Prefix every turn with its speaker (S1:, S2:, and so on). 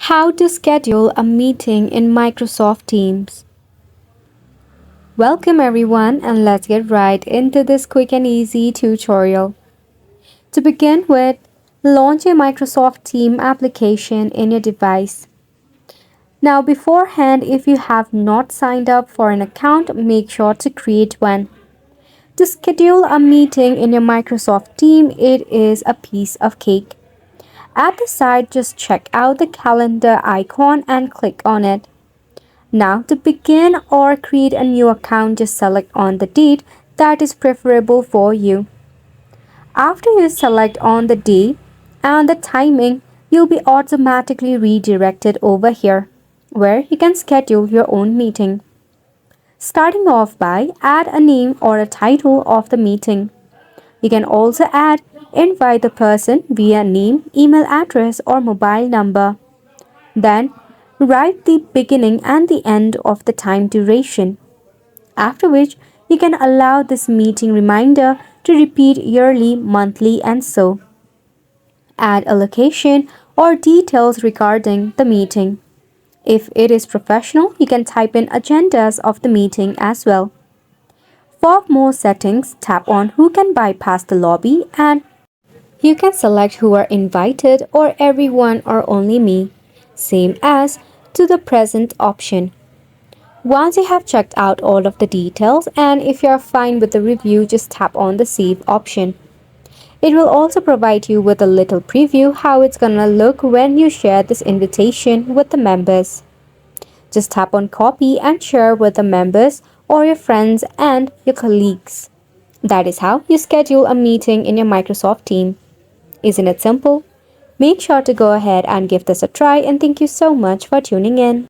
S1: How to schedule a meeting in Microsoft Teams. Welcome everyone, and let's get right into this quick and easy tutorial. To begin with, launch a Microsoft Teams application in your device. Now beforehand, if you have not signed up for an account, make sure to create one. To schedule a meeting in your Microsoft Teams, it is a piece of cake. At the side, just check out the calendar icon and click on it. Now, to begin or create a new account, just select on the date that is preferable for you. After you select on the day and the timing, you'll be automatically redirected over here, where you can schedule your own meeting. Starting off by add a name or a title of the meeting. You can also invite the person via name, email address, or mobile number. Then, write the beginning and the end of the time duration. After which, you can allow this meeting reminder to repeat yearly, monthly, and so. Add a location or details regarding the meeting. If it is professional, you can type in agendas of the meeting as well. For more settings, tap on Who can bypass the lobby, and you can select who are invited or everyone or only me, same as to the present option. Once you have checked out all of the details, and if you are fine with the review, just tap on the Save option. It will also provide you with a little preview how it's gonna look when you share this invitation with the members. Just tap on Copy and share with the members or your friends and your colleagues. That is how you schedule a meeting in your Microsoft team. Isn't it simple? Make sure to go ahead and give this a try, and thank you so much for tuning in.